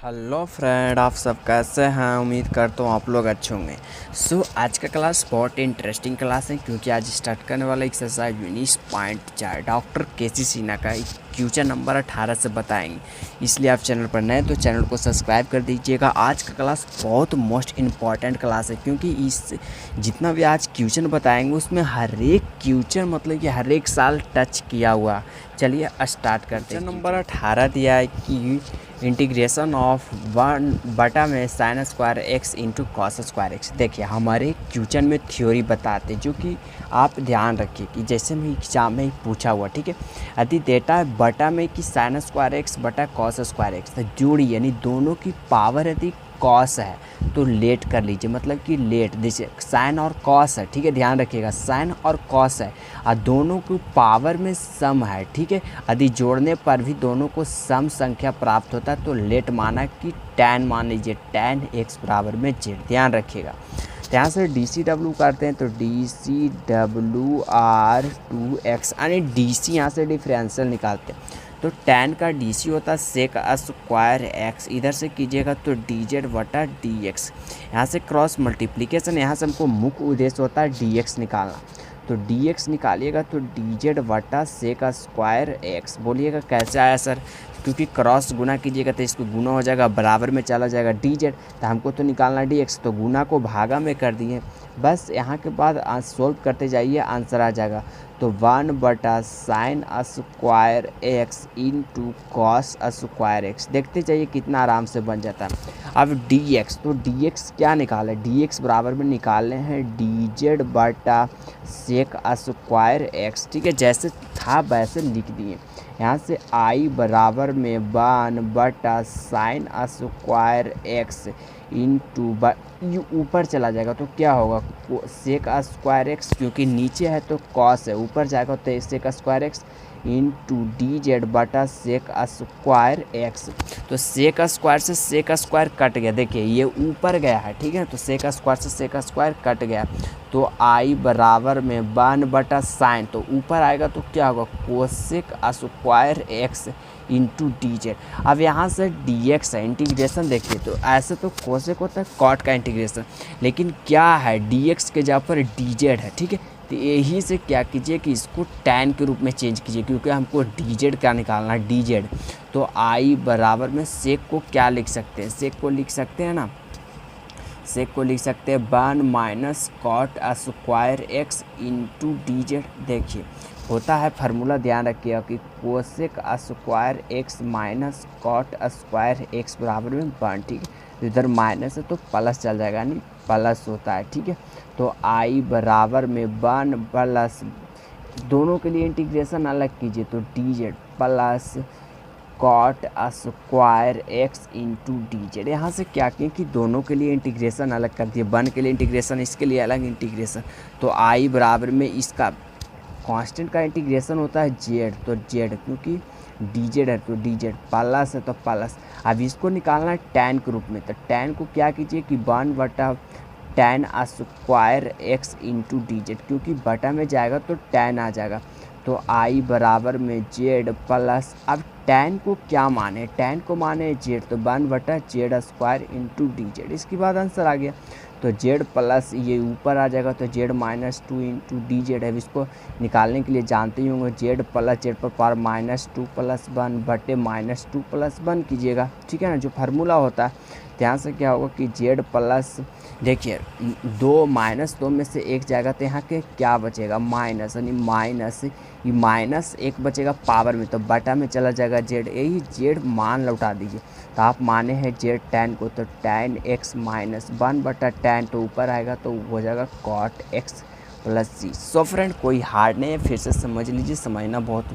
Hello friend, आप सब कैसे हैं। उम्मीद करता हूँ आप लोग अच्छे होंगे। आज का क्लास बहुत इंटरेस्टिंग क्लास है क्योंकि आज स्टार्ट करने वाला एक्सरसाइज 19.4 डॉक्टर केसी सिन्हा का क्वेश्चन नंबर 18 से बताएंगे। इसलिए आप चैनल पर नए तो चैनल को सब्सक्राइब कर दीजिएगा। आज का क्लास बहुत मोस्ट इम्पॉर्टेंट क्लास है क्योंकि इस जितना भी आज क्वेश्चन बताएंगे उसमें हर एक क्वेश्चन मतलब कि हर एक साल टच किया हुआ। चलिए स्टार्ट करते हैं। नंबर 18 दिया है कि इंटीग्रेशन ऑफ 1/में sine square x into cos square X. देखिए हमारे क्वेश्चन में थ्योरी बताते हैं जो कि आप ध्यान रखिए कि जैसे मैं एग्जाम में पूछा हुआ, ठीक है। यदि डेटा बटा में कि साइन स्क्वायर एक्स बटा कॉस स्क्वायर एक्स तो जोड़ी यानी दोनों की पावर यदि कॉस है तो लेट कर लीजिए, मतलब कि लेट जैसे साइन और कॉस है, ठीक है। ध्यान रखिएगा साइन और कॉस है और दोनों को पावर में सम है, ठीक है। यदि जोड़ने पर भी दोनों को सम संख्या प्राप्त होता है तो लेट माना कि tan मान लीजिए tan x बराबर में z। ध्यान रखिएगा। यहाँ से डी सी डब्ल्यू करते हैं तो D C W R 2x यानी डी सी यहाँ से डिफरेंशियल निकालते हैं तो tan का डी सी होता है सेक स्क्वायर एक्स, इधर से कीजिएगा तो डी जेड बटा डी एक्स। यहाँ से क्रॉस मल्टीप्लिकेशन, यहाँ से हमको मुख्य उद्देश्य होता है डी एक्स निकालना। तो डी एक्स निकालिएगा तो डी जेड बटा सेक स्क्वायर एक्स। बोलिएगा कैसे आया सर? क्योंकि क्रॉस गुना कीजिएगा तो इसको गुना हो जाएगा, बराबर में चला जाएगा डी जेड, तो हमको तो निकालना डी एक्स, तो गुना को भागा में कर दिए। बस यहाँ के बाद सोल्व करते जाइए, आंसर आ जाएगा। तो 1/sin square x into cos square x. देखते जाइए कितना आराम से बन जाता है। अब डी एक्स, तो डी एक्स क्या निकाला है? डी एक्स बराबर में निकालने हैं डी जेड बटा सेक स्क्वायर एक्स, ठीक है। जैसे था वैसे लिख दिए। यहाँ से आई बराबर में 1/sin स्क्वायर एक्स इंटू ये ऊपर चला जाएगा तो क्या होगा? सेक स्क्वायर एक्स, क्योंकि नीचे है तो कॉस है, ऊपर जाएगा तो sec square x into d z बटा सेक स्क्वायर एक्स। तो सेक स्क्वायर से सेक स्क्वायर कट गया, देखिए ये ऊपर गया है, ठीक है। तो सेक स्क्वायर से सेक स्क्वायर कट गया तो आई बराबर में 1/sin, तो ऊपर आएगा तो क्या होगा? Cosec square x into d Z. अब यहाँ से डी एक्स है, इंटीग्रेशन देखिए तो ऐसे तो कोसेक होता है कॉट का इंटीग्रेशन, लेकिन क्या है डी एक्स के जगह पर डी जेड है, ठीक है। तो यही से क्या कीजिए कि इसको tan के रूप में चेंज कीजिए क्योंकि हमको डी जेड क्या निकालना है? D Z. तो आई बराबर में सेक को क्या लिख सकते हैं? सेक को लिख सकते हैं ना, सेक को लिख सकते हैं 1 - cot square x into d z. देखिए होता है फार्मूला, ध्यान रखिएगा कि cosec square x minus cot square x बराबर में 1, ठीक है। तो इधर माइनस है तो प्लस चल जाएगा, यानी प्लस होता है, ठीक है। तो आई बराबर में 1 प्लस, दोनों के लिए इंटीग्रेशन अलग कीजिए तो d z plus cot square x into d z. यहाँ से क्या किए कि दोनों के लिए इंटीग्रेशन अलग कर दिए, 1 के लिए इंटीग्रेशन, इसके लिए अलग इंटीग्रेशन। तो आई बराबर में इसका कांस्टेंट का इंटीग्रेशन होता है जेड, तो जेड, क्योंकि डी जेड है तो डी जेड, प्लस है तो प्लस। अब इसको निकालना है tan के रूप में, तो tan को क्या कीजिए कि 1/tan square x into d Z, क्योंकि बटा में जाएगा तो tan आ जाएगा। तो आई बराबर में जेड प्लस, अब tan को क्या माने? tan को माने जेड, तो 1/z square into d Z. इसके बाद आंसर आ गया। तो z प्लस ये ऊपर आ जाएगा तो z -2 इंटू डी जेड है। इसको निकालने के लिए जानते ही होंगे, z प्लस z पर पावर -2 + 1 बटे -2 + 1 कीजिएगा, ठीक है ना, जो फार्मूला होता है। ध्यान से क्या होगा कि z प्लस, देखिए 2 -2 में से एक जाएगा तो यहाँ के क्या बचेगा? माइनस, यानी माइनस, ये -1 बचेगा पावर में तो बटा में चला जाएगा z। यही z मान लौटा दीजिए। तो आप माने हैं z tan को, तो tan x माइनस 1/tan, तो ऊपर आएगा तो हो जाएगा cot x प्लस सी। सो फ्रेंड कोई हार्ड नहीं है, फिर से समझ लीजिए, समझना बहुत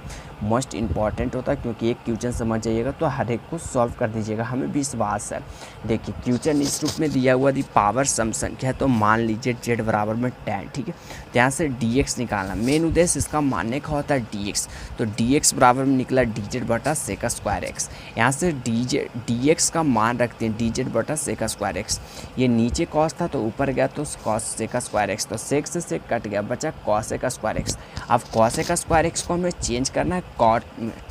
मोस्ट इम्पॉर्टेंट होता है क्योंकि एक क्वेश्चन समझ जाइएगा तो हर एक को सॉल्व कर दीजिएगा, हमें विश्वास है। देखिए क्वेश्चन इस रूप में दिया हुआ, दी पावर सम संख्या है तो मान लीजिए z बराबर में tan, ठीक है। तो यहाँ से dx निकालना, मेन उद्देश्य इसका मानने का होता है dx। तो dx बराबर में निकला dz बटा सेक स्क्वायर एक्स। यहाँ से dx का मान रखते हैं dz बटा सेक स्क्वायर एक्स। ये नीचे कॉस था तो ऊपर गया तो कॉस सेक स्क्वायर एक्स, तो सेक से सेक कट गया, बचा कॉसेक स्क्वायर एक्स। अब कॉसेक स्क्वायर एक्स को हमें चेंज करना है कॉट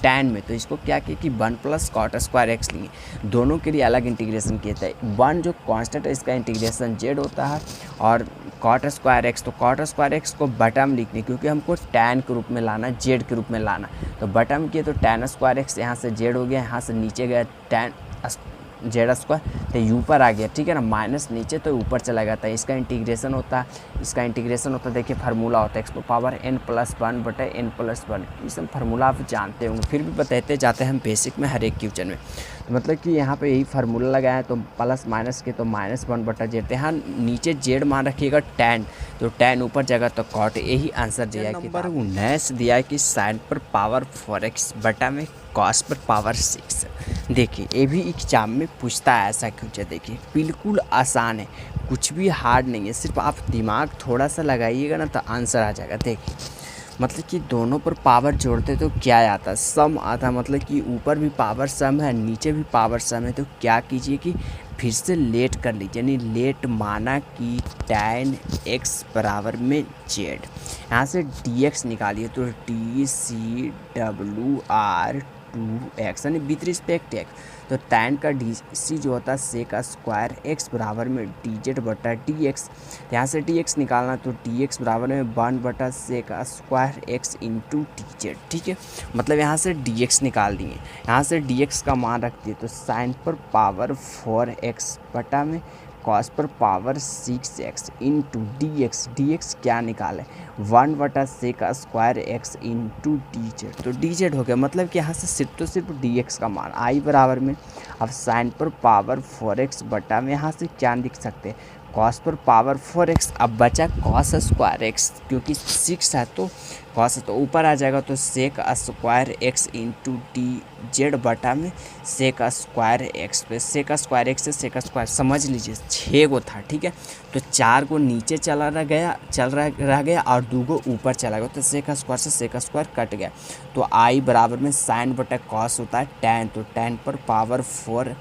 टैन में, तो इसको क्या किया कि 1 प्लस कॉट स्क्वायर एक्स लिए, दोनों के लिए अलग इंटीग्रेशन किए थे। 1 जो कांस्टेंट है इसका इंटीग्रेशन जेड होता है, और कॉट स्क्वायर एक्स, तो कॉट स्क्वायर एक्स को बटा में लिखने क्योंकि हमको टैन के रूप में लाना, जेड के रूप में लाना, तो बटा में किए तो टैन स्क्वायर एक्स, यहाँ से जेड हो गया, यहाँ से नीचे गया टैन जेड स्क्वायर, तो ऊपर आ गया, ठीक है ना, माइनस नीचे तो ऊपर चला गया था। इसका इंटीग्रेशन होता है, देखिए फार्मूला होता है एक्स पावर n प्लस 1 बटे n प्लस 1। ये सब फार्मूला आप जानते होंगे, फिर भी बताते जाते हैं हम बेसिक में हर एक क्वेश्चन में। तो मतलब कि यहाँ पे यही फार्मूला लगाया है, तो प्लस माइनस के तो -1 बटा जेड, यहाँ नीचे जेड मान रखिएगा टैन, तो टैन ऊपर जगह तो कॉट, यही आंसर दिया है। नंबर 19 दिया है कि साइन पर पावर 4x बटा में कॉस पर पावर 6। देखिए ये भी एग्जाम में पूछता है ऐसा क्वेश्चन, देखिए बिल्कुल आसान है, कुछ भी हार्ड नहीं है, सिर्फ आप दिमाग थोड़ा सा लगाइएगा ना तो आंसर आ जाएगा। देखिए मतलब कि दोनों पर पावर जोड़ते तो क्या आता है, सम आता, मतलब कि ऊपर भी पावर सम है नीचे भी पावर सम है, तो क्या कीजिए कि फिर से लेट कर लीजिए, यानी लेट माना कि tan x बराबर में z, यहाँ से dx निकालिए, तो dCWR2x यानी विथ रिस्पेक्ट x, तो tan का dc जो होता है सेक स्क्वायर x बराबर में dz बटा dx, यहाँ से dx निकालना, तो dx बराबर में 1 बटा sec square x into dz, ठीक है। मतलब यहाँ से dx निकाल दिए, यहाँ से dx का मान रख दिए, तो साइन पर पावर 4x बटा में कॉस पर पावर 6x इंटू dx क्या निकाले 1 बटा sec square x into dz, तो dz हो गया। मतलब कि यहाँ से सिर्फ dx का मान i बराबर में, अब साइन पर पावर 4x बटा में यहाँ से क्या लिख सकते हैं कॉस पर पावर 4x, अब बचा कॉस स्क्वायर x, क्योंकि 6 है तो कॉस तो ऊपर आ जाएगा, तो sec square x into dz बटा में सेक स्क्वायर x, पे सेक स्क्वायर x से सेक स्क्वायर समझ लीजिए 6 गो था, ठीक है, तो 4 गो नीचे रह गया और 2 गो ऊपर चला गया, तो सेक स्क्वायर से सेक स्क्वायर कट गया, तो आई बराबर में साइन बटा कॉस होता है टैन, तो टैन पर पावर 4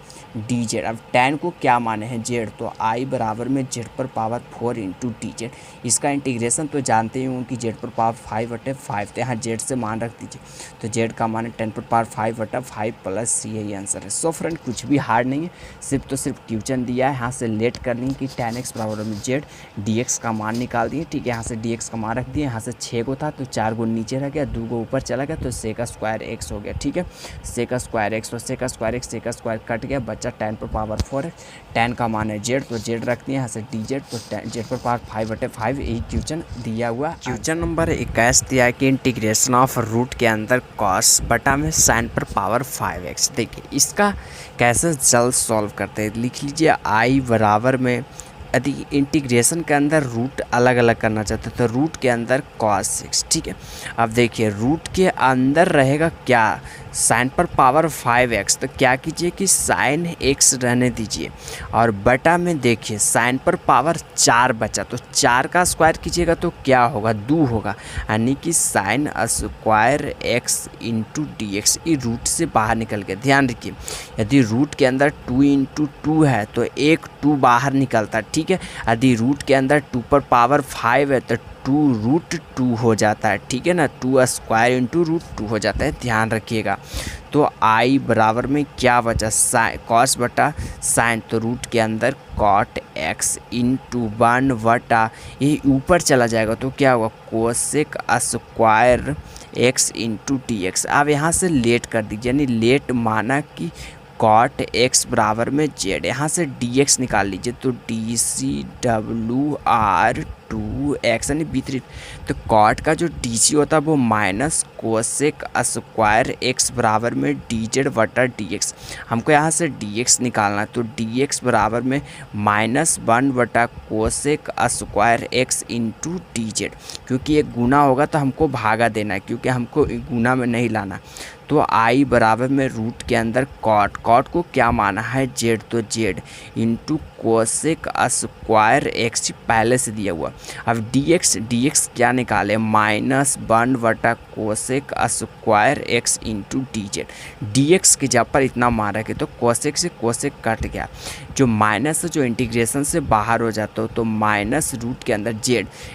dz, अब टैन को क्या माने हैं जेड, तो आई बराबर में जेड पर पावर 4 इंटू dz, इसका इंटीग्रेशन तो जानते ही होंगे कि जेड पर पावर 5/5, तो यहाँ जेड से मान रख दीजिए, तो जेड का मान है 10 पर पावर 5/5 प्लस सी, यही आंसर है। सो फ्रेंड कुछ भी हार्ड नहीं है, सिर्फ क्वेश्चन दिया है, यहाँ से लेट करनी कि tan x बराबर में जेड, dx का मान निकाल दिए, ठीक है, यहाँ से dx का मान रख दिए, यहाँ से 6 गो था तो 4 गो नीचे रह गया, 2 गो ऊपर चला गया, तो सेक स्क्वायर x हो गया, ठीक है, सेक स्क्वायर x, तो sec square x sec square cut गया, बच्चा tan पर पावर 4 है, tan का मान है जेड, तो जेड रख दिए, यहाँ से dz, तो जेड पर पावर 5/5, यही क्वेश्चन दिया हुआ। क्वेश्चन नंबर 21 दिया है कि इंटीग्रेशन ऑफ रूट के अंदर कॉस बटा में साइन पर पावर 5x। देखिए इसका कैसे जल्द सॉल्व करते हैं, लिख लीजिए आई बराबर में, यदि इंटीग्रेशन के अंदर रूट अलग अलग करना चाहते हैं तो रूट के अंदर cos 6, ठीक है। अब देखिए रूट के अंदर रहेगा क्या, साइन पर पावर 5x, तो क्या कीजिए कि साइन x रहने दीजिए, और बटा में देखिए साइन पर पावर 4 बचा, तो 4 का स्क्वायर कीजिएगा तो क्या होगा 2 होगा, यानी कि sine square x into dx, ये रूट से बाहर निकल गया। ध्यान रखिए यदि रूट के अंदर 2 इंटू 2 है तो एक 2 बाहर निकलता, ठीक है, यदि रूट के अंदर 2 पर पावर 5 है तो 2√2 हो जाता है, ठीक है ना, 2 स्क्वायर इंटू √2 हो जाता है, ध्यान रखिएगा। तो आई बराबर में क्या बचा कॉस बटा साइन, तो रूट के अंदर कॉट x इंटू 1 बटा ये ऊपर चला जाएगा तो क्या होगा cosec square x into dx। अब यहाँ से लेट कर दीजिए, यानी लेट माना कि कॉट x बराबर में z, यहाँ से dx निकाल लीजिए, तो dCWR2x यानी विपरीत, तो कॉट का जो dc होता है वो माइनस कोसेक स्क्वायर x बराबर में dz बटा dx, हमको यहाँ से dx निकालना है, तो dx बराबर में -1 बटा cosec square x into dz, क्योंकि ये गुना होगा तो हमको भागा देना है, क्योंकि हमको गुना में नहीं लाना, तो आई बराबर में रूट के अंदर कॉट को क्या माना है जेड, तो Z into cosec square x पहले से दिया हुआ। अब dx क्या निकाले -1 बटा cosec square x into dz, dx के जगह पर इतना मान रखे तो कोसेक से कोसेक कट गया, जो माइनस जो इंटीग्रेशन से बाहर हो जाता हो तो माइनस रूट के अंदर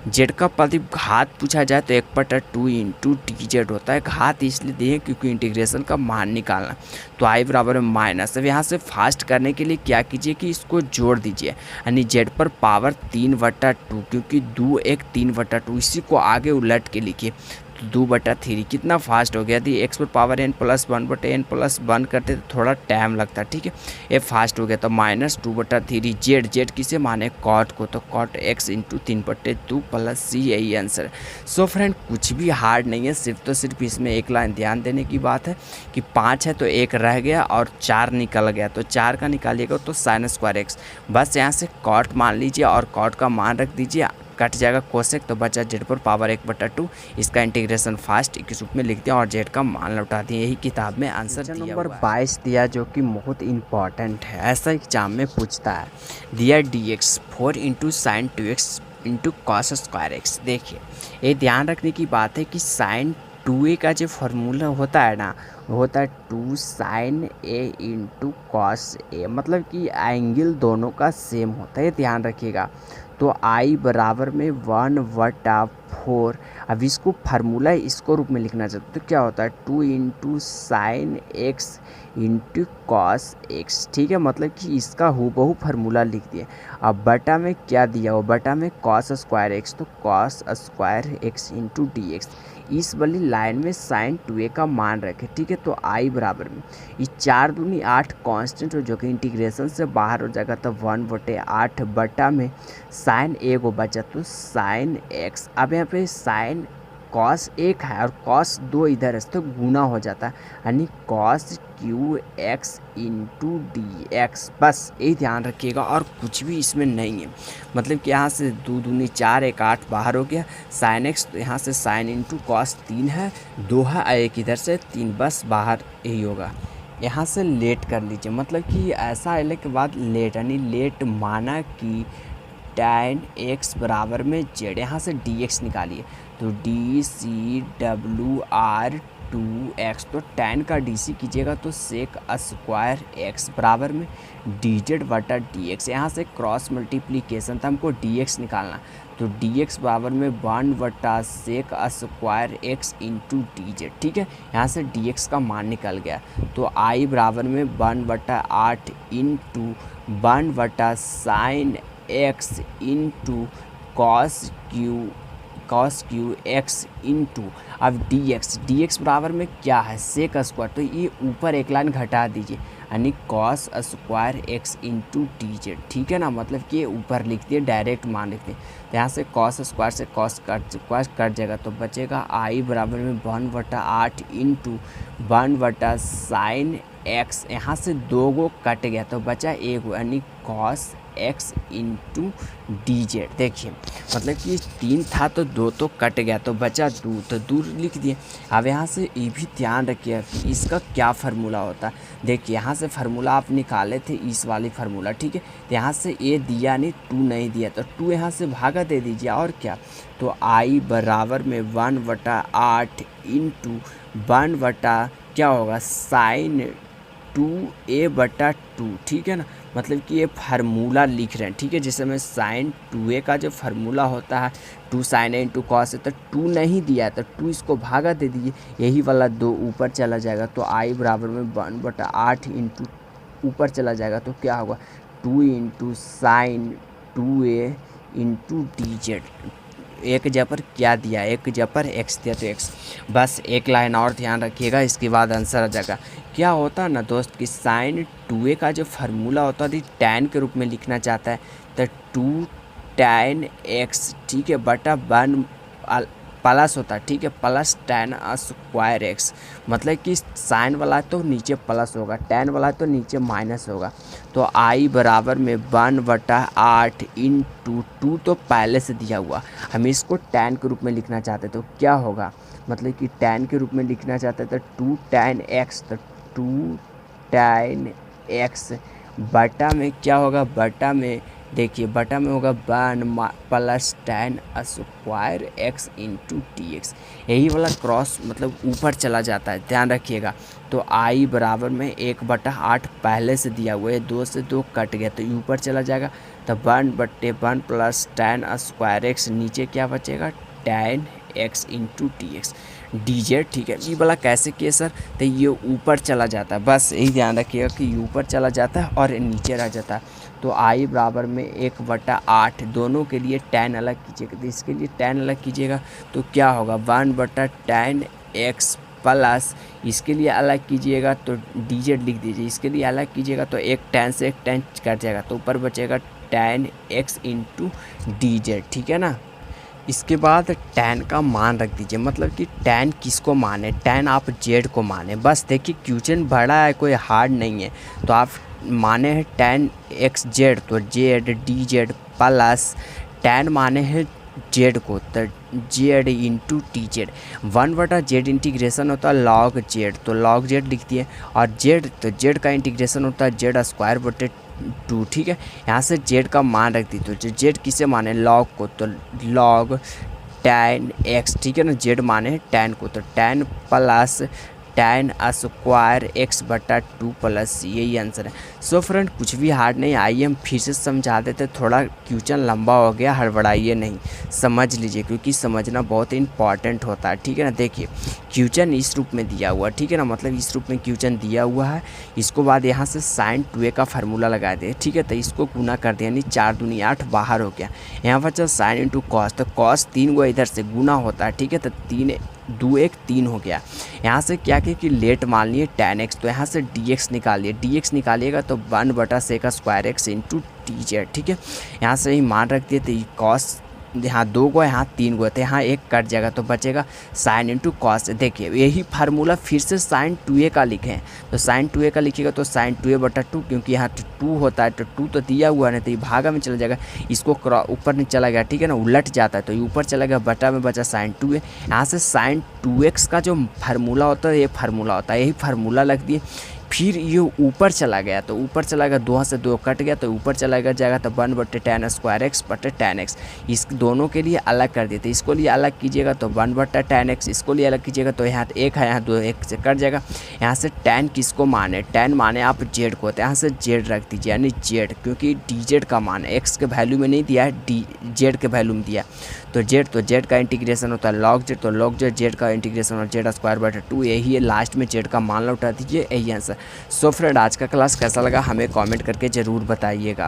जेड का प्रतिघात पूछा जाए तो 1/2 इंटू डी जेड होता है। घात इसलिए दिए क्योंकि इंटीग्रेशन का मान निकालना, तो आई बराबर में माइनस। अब यहाँ से फास्ट करने के लिए क्या कीजिए कि इसको जोड़ दीजिए, यानी जेड पर पावर 3/2, क्योंकि 2 1 3/2, इसी को आगे उलट के लिखिए तो 2/3। कितना फास्ट हो गया। यदि एक्स पर पावर n + 1/n+1 करते तो थोड़ा टाइम लगता, ठीक है। ये फास्ट हो गया तो -2/3 जेड किसे माने कॉट को, तो कॉट x इंटू 3/2 + c, यही आंसर। सो फ्रेंड कुछ भी हार्ड नहीं है, सिर्फ इसमें एक लाइन ध्यान देने की बात है कि 5 है तो 1 रह गया और 4 निकल गया, तो 4 का निकालिएगा तो sin² x। बस यहाँ से कॉट मान लीजिए और कॉट का मान रख दीजिए, कट जाएगा कोसेक तो बचा जेड पर पावर 1/2। इसका इंटीग्रेशन फास्ट इस रूप में लिखते हैं और जेड का मान लौटा दिए। यही किताब में आंसर दिया नंबर 22 दिया, जो कि बहुत इंपॉर्टेंट है, ऐसा एग्जाम में पूछता है। दिया dx 4 into sine 2x into cos² x। देखिए ये ध्यान रखने की बात है कि साइन 2a का जो फॉर्मूला होता है ना, वो होता है 2 sin a into cos a, मतलब कि एंगल दोनों का सेम होता है, ध्यान रखिएगा। तो i बराबर में 1/4। अब इसको फार्मूला इसको रूप में लिखना चाहते तो क्या होता है 2 into sine x into cos x, ठीक है। मतलब कि इसका हूबहू फार्मूला लिख दिए। अब बटा में क्या दिया हो, बटा में cos² x, तो cos² x into D x. इस वाली लाइन में साइन 2a का मान रखें, ठीक है। तो i बराबर में ये 4 दूनी 8 कांस्टेंट हो, जो कि इंटीग्रेशन से बाहर हो जाएगा, तो 1/8 बटा में साइन a को बचा तो साइन x। अब यहाँ पे साइन कॉस 1 है और कॉस 2 इधर है तो गुना हो जाता है, यानी cos Q x into D x. बस यही ध्यान रखिएगा और कुछ भी इसमें नहीं है। मतलब कि यहाँ से 2 दूनी 4 1 8 बाहर हो गया, साइन एक्स तो यहाँ से साइन इंटू कॉस 3 है, 2 है, 1 इधर से 3, बस बाहर यही होगा। यहाँ से लेट कर लीजिए, मतलब कि ऐसा आने के बाद लेट, यानी लेट माना कि tan x बराबर में जेड, यहाँ से dx निकालिए तो dCWR2x, तो tan का dc कीजिएगा तो sec² x बराबर में dz/dx। यहाँ से क्रॉस मल्टीप्लिकेशन था, हमको dx निकालना, तो dx बराबर में 1/sec² x इंटू dz, ठीक है। यहाँ से dx का मान निकल गया, तो i बराबर में 1/8 into 1/sin x into cos Q x into अब dx बराबर में क्या है sec², तो ये ऊपर एक लाइन घटा दीजिए, यानी cos² x इंटू dz, ठीक है ना। मतलब कि ये ऊपर लिख दिए, डायरेक्ट मान लिखते हैं, तो यहाँ से cos² से cos कट जाएगा तो बचेगा i बराबर में 1/8 इंटू 1/sin x। यहाँ से 2 गो कट गया तो बचा 1 गो, यानी cos x into d z. देखिए मतलब कि 3 था तो 2 तो कट गया तो बचा 2, तो दूर लिख दिए। अब यहाँ से ये भी ध्यान रखिए कि इसका क्या फार्मूला होता है। देखिए यहाँ से फार्मूला आप निकाले थे इस वाली फार्मूला, ठीक है। तो यहाँ से ए दिया नहीं, 2 नहीं दिया, तो 2 यहाँ से भागा दे दीजिए और क्या, तो i बराबर में 1/8 इंटू 1/ क्या होगा साइन 2a/2, ठीक है ना। मतलब कि ये फार्मूला लिख रहे हैं, ठीक है। जैसे में साइन 2a का जो फार्मूला होता है 2 sin a इंटू कॉस है, तो 2 नहीं दिया है तो 2 इसको भागा दे दीजिए, यही वाला 2 ऊपर चला जाएगा, तो i बराबर में 1/8 इंटू ऊपर चला जाएगा तो क्या होगा 2 into sine 2a into d Z. एक जगह पर क्या दिया, एक जगह पर x दिया तो x। बस एक लाइन और ध्यान रखिएगा, इसके बाद आंसर आ जाएगा। क्या होता है ना दोस्त कि साइन 2a का जो फार्मूला होता है tan के रूप में लिखना चाहता है तो 2 tan x, ठीक है, बटा 1 प्लस होता है, ठीक है, प्लस tan² x। मतलब कि साइन वाला तो नीचे प्लस होगा, tan वाला तो नीचे माइनस होगा, तो i बराबर में 1/8 इंटू 2 तो पहले से दिया हुआ, हम इसको tan के रूप में लिखना चाहते तो क्या होगा, मतलब कि tan के रूप में लिखना चाहते तो 2 tan x, तो 2 tan x बटा में क्या होगा, बटा में देखिए बटा में होगा 1 plus tan square x into T x. यही वाला क्रॉस मतलब ऊपर चला जाता है, ध्यान रखिएगा। तो i बराबर में 1/8 पहले से दिया हुआ है, 2 से 2 कट गया तो ऊपर चला जाएगा। तो 1/1 प्लस tan स्क्वायर x, नीचे क्या बचेगा tan x into T x D Z. ठीक है, ये वाला कैसे किए सर, तो ये ऊपर चला जाता है, बस यही ध्यान रखिएगा कि ये ऊपर चला जाता है और नीचे रह जाता है। तो i बराबर में 1/8, दोनों के लिए tan अलग कीजिएगा, तो इसके लिए tan अलग कीजिएगा तो क्या होगा 1/tan x प्लस इसके लिए अलग कीजिएगा तो डी जेड लिख दीजिए, इसके लिए अलग कीजिएगा तो एक tan से एक tan कट जाएगा तो ऊपर बचेगा tan x into d Z. ठीक है ना। इसके बाद tan का मान रख दीजिए, मतलब कि tan किसको माने, tan आप z को माने। बस देखिए क्वेश्चन बड़ा है, कोई हार्ड नहीं है, तो आप माने हैं tan x z तो z D z plus tan माने हैं z को तो z into T Z. 1/z integration होता है log z तो log z लिख दिए, और z तो z का इंटीग्रेशन होता है z स्क्वायर बटे 2। ठीक है, यहाँ से z का मान रख दी, तो z किसे माने log को, तो log tan x। ठीक है ना, z माने tan को, तो tan plus tan square x बटा 2 प्लस, यही आंसर है। सो फ्रेंड कुछ भी हार्ड नहीं, आइए हम फिर से समझा देते, थोड़ा क्वेश्चन लंबा हो गया, हड़बड़ाइए नहीं, समझ लीजिए क्योंकि समझना बहुत इंपॉर्टेंट होता है। ठीक है ना, देखिए क्वेश्चन इस रूप में दिया हुआ है, ठीक है ना, मतलब इस रूप में क्वेश्चन दिया हुआ है। इसको बाद यहाँ से sin 2a का फार्मूला लगा दे, ठीक है, तो इसको गुना कर दिया, यानी 4 दूनी 8 बाहर हो गया। यहाँ पर चल sin इंटू कॉस, तो कॉस 3 गो इधर से गुना होता है, ठीक है, तो 3 2 1 3 हो गया। यहाँ से क्या किया कि लेट मान लिए tan x, तो यहाँ से dx निकालिए, dx निकालिएगा तो 1/sec square x into T Z. ठीक है, यहाँ से ही मान रख दिए, तो ये कॉस यहाँ 2 गो यहाँ 3 गो, तो यहाँ 1 कट जाएगा तो बचेगा sin इंटू कॉस। देखिए यही फार्मूला फिर से sin 2a का लिखें, तो sin 2a का लिखिएगा तो sin 2a बटा 2, क्योंकि यहाँ 2 होता है तो 2 तो दिया हुआ है, तो ये भागा में चला जाएगा, इसको ऊपर नहीं चला गया, ठीक है ना, उलट जाता है तो ये ऊपर चला गया, बटा में बचा sin 2a। यहाँ से sin 2x का जो फार्मूला होता है ये फार्मूला होता है, यही फार्मूला लग दिए। फिर ये ऊपर चला गया, तो ऊपर चला गया, 2 से 2 कट गया तो ऊपर चला गया जाएगा, तो 1/tan स्क्वायर x बटे tan x। इस दोनों के लिए अलग कर देते, इसको लिए अलग कीजिएगा तो 1/tan x, इसको लिए अलग कीजिएगा तो यहाँ 1 है, यहाँ 2 1 से कट जाएगा। यहाँ से tan किसको माने, tan माने आप z को, तो यहाँ से z रख दीजिए, यानी z, क्योंकि dz का मान है, x के वैल्यू में नहीं दिया है, z के वैल्यू में दिया, तो z का इंटीग्रेशन होता है log z, तो log z का इंटीग्रेशन होता है z स्क्वायर बटे 2, यही है, लास्ट में z का मान लौटा दीजिए, यही आंसर। सो फ्रेंड आज का क्लास कैसा लगा हमें कमेंट करके ज़रूर बताइएगा।